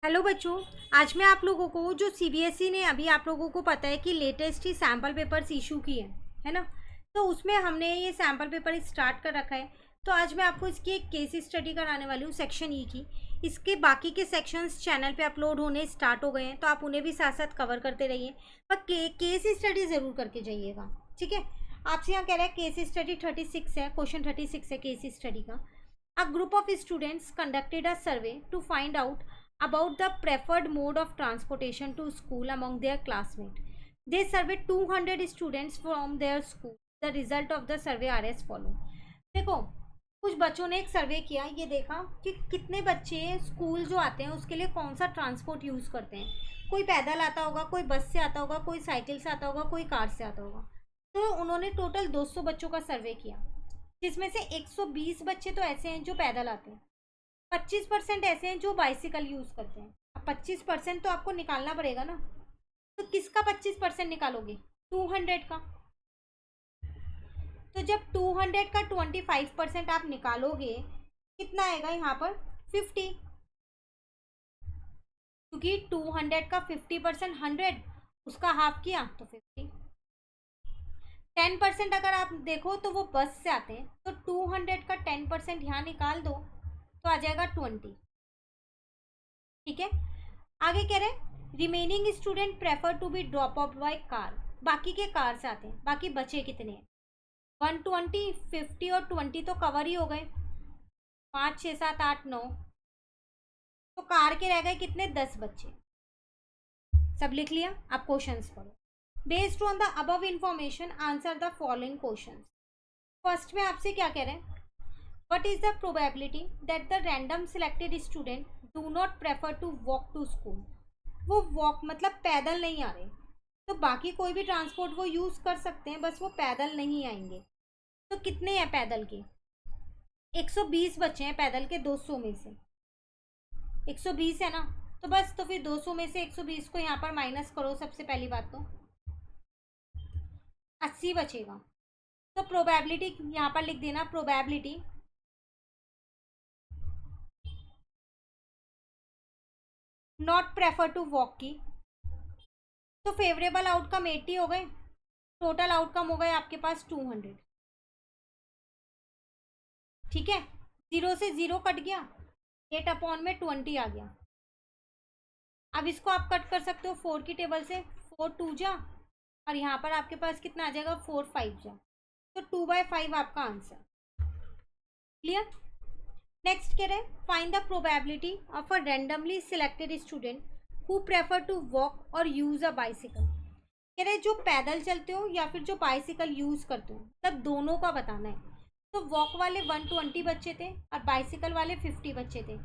Hello बच्चों। आज मैं आप लोगों को जो सीबीएसई ने अभी आप लोगों को पता है कि लेटेस्ट ही सैम्पल पेपर्स इशू किए हैं, है ना। तो उसमें हमने ये सैम्पल पेपर स्टार्ट कर रखा है। तो आज मैं आपको इसकी एक केस स्टडी कराने वाली हूँ सेक्शन ई की। इसके बाकी के सेक्शंस चैनल पे अपलोड होने स्टार्ट हो गए हैं, तो आप उन्हें भी साथ साथ कवर करते रहिए। पर केस स्टडी ज़रूर करके जाइएगा, ठीक है। आपसे यहाँ कह रहा है केस स्टडी 36 है, क्वेश्चन 36 है केस स्टडी का। A group of students conducted a survey to find out about the preferred mode of transportation to school among their classmates. They surveyed 200 students from their school. The result of the survey are as follow. देखो, कुछ बच्चों ने एक सर्वे किया, ये देखा कि कितने बच्चे स्कूल जो आते हैं उसके लिए कौन सा ट्रांसपोर्ट यूज़ करते हैं। कोई पैदल आता होगा, कोई बस से आता होगा, कोई साइकिल से आता होगा, कोई कार से आता होगा। तो उन्होंने टोटल 200 बच्चों का सर्वे किया, जिसमें से 120 बच्चे तो ऐसे हैं जो पैदल आते हैं, 25% ऐसे हैं जो बाइसिकल यूज़ करते हैं। अब 25% तो आपको निकालना पड़ेगा ना। तो किसका 25% निकालोगे? 200 का। तो जब 200 का 25% आप निकालोगे, कितना आएगा यहाँ पर? 50। क्योंकि 200 का 50% 100, उसका हाफ किया तो 50। 10% अगर आप देखो तो वो बस से आते हैं, तो 200 का 10% यहाँ निकाल दो तो आ जाएगा 20। ठीक है। आगे कह रहे हैं remaining student prefer to be drop off by car. बाकी के कार से आते हैं। बाकी बचे कितने हैं? 120, 50 और 20 तो कवर ही हो गए। 5, 6, 7, 8, 9। तो कार के रह गए कितने? 10 बच्चे। सब लिख लिया। आप क्वेश्चंस पढ़ो। Based on the above information answer the following questions. First में आपसे क्या कह रहे हैं? What is the probability that the random selected student do not prefer to walk to school? वो वॉक मतलब पैदल नहीं आ रहे, तो बाकी कोई भी ट्रांसपोर्ट वो यूज़ कर सकते हैं, बस वो पैदल नहीं आएंगे। तो कितने हैं पैदल के? 120 बच्चे हैं पैदल के 200 में से। 120 है ना, तो बस तो फिर 200 में से 120 को यहाँ पर माइनस करो। सबसे पहली बात तो 80 बचेगा। तो प्रोबेबिलिटी यहाँ पर लिख देना, probability not prefer to walk की। तो फेवरेबल आउटकम 80 हो गए, टोटल आउटकम हो गए आपके पास 200। ठीक है। 0 से 0 कट गया, 8/20 आ गया। अब इसको आप कट कर सकते हो 4 की टेबल से। 4 2 जा, और यहाँ पर आपके पास कितना आ जाएगा? 4 5 जा। तो 2/5 आपका आंसर। क्लियर। नेक्स्ट कह रहे हैं find the probability of a randomly selected student who prefer to walk और यूज अ बाइसिकल। कह रहे जो पैदल चलते हो या फिर जो बाइसिकल यूज करते हो, तब दोनों का बताना है। तो वॉक वाले 120 बच्चे थे और बाइसिकल वाले 50 बच्चे थे।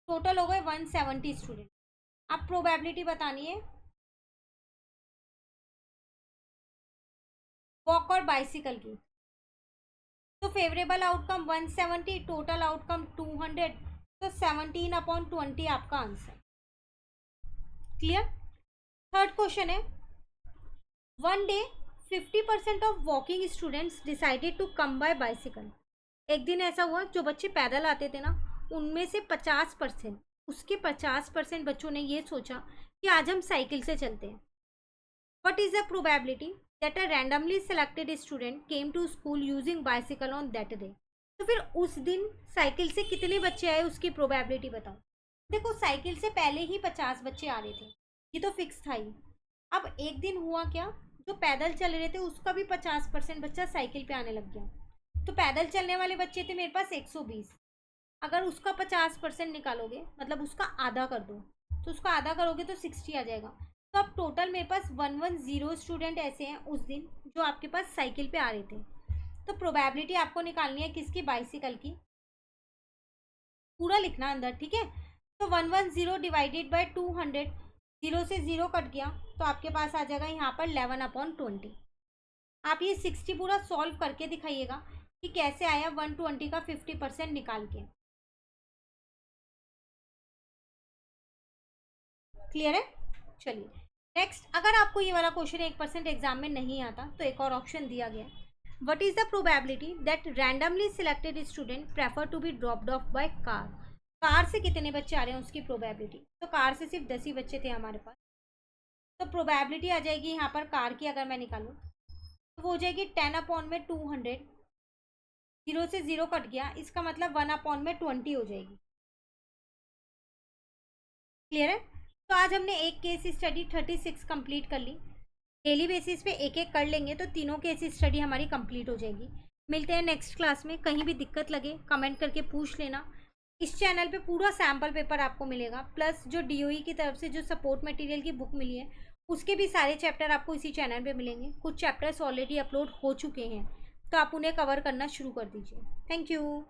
टोटल हो गए 170 स्टूडेंट। अब प्रोबेबिलिटी बतानी है वॉक और बाइसिकल की। तो फेवरेबल आउटकम 170, टोटल आउटकम 200, तो 17/20 आपका आंसर। क्लियर। थर्ड क्वेश्चन है one day 50% of walking students decided to come by bicycle. एक दिन ऐसा हुआ जो बच्चे पैदल आते थे ना, उनमें से 50%, उसके 50% बच्चों ने ये सोचा कि आज हम साइकिल से चलते हैं। What is the probability that a randomly selected student came to school using bicycle on that day. तो फिर उस दिन साइकिल से कितने बच्चे आए, उसकी प्रोबेबिलिटी बताओ। देखो, साइकिल से पहले ही 50 बच्चे आ रहे थे, ये तो फिक्स था ही। अब एक दिन हुआ क्या, जो पैदल चल रहे थे उसका भी 50% बच्चा साइकिल पे आने लग गया। तो पैदल चलने वाले बच्चे थे मेरे पास 120। अगर उसका 50% निकालोगे, मतलब उसका आधा कर दो, तो उसका आधा करोगे तो 60 आ जाएगा। तो अब टोटल मेरे पास 110 स्टूडेंट ऐसे हैं उस दिन जो आपके पास साइकिल पे आ रहे थे। तो प्रोबेबिलिटी आपको निकालनी है किसकी? बाइसिकल की। पूरा लिखना अंदर, ठीक है। तो 110 डिवाइडेड बाय 200, 0 से 0 कट गया, तो आपके पास आ जाएगा यहाँ पर 11/20। आप ये 60 पूरा सॉल्व करके दिखाइएगा कि कैसे आया 120 का 50% निकाल के। क्लियर है। चलिए नेक्स्ट, अगर आपको ये वाला क्वेश्चन 1% एग्जाम में नहीं आता तो एक और ऑप्शन दिया गया। What is the probability that randomly selected student prefer to be dropped off by car. Car से कितने बच्चे आ रहे हैं उसकी प्रोबेबिलिटी, तो कार से सिर्फ 10 ही बच्चे थे हमारे पास, तो प्रोबेबिलिटी आ जाएगी यहाँ पर कार की अगर मैं निकालूँ तो वो हो जाएगी 10/200, 0 से 0 कट गया, इसका मतलब 1/20 हो जाएगी। क्लियर है? तो आज हमने एक केस स्टडी 36 कंप्लीट कर ली। डेली बेसिस पे एक एक कर लेंगे तो तीनों केस स्टडी हमारी कंप्लीट हो जाएगी। मिलते हैं नेक्स्ट क्लास में। कहीं भी दिक्कत लगे कमेंट करके पूछ लेना। इस चैनल पे पूरा सैम्पल पेपर आपको मिलेगा, प्लस जो डीओई की तरफ से जो सपोर्ट मटेरियल की बुक मिली है उसके भी सारे चैप्टर आपको इसी चैनल पे मिलेंगे। कुछ चैप्टर्स ऑलरेडी अपलोड हो चुके हैं तो आप उन्हें कवर करना शुरू कर दीजिए। Thank you.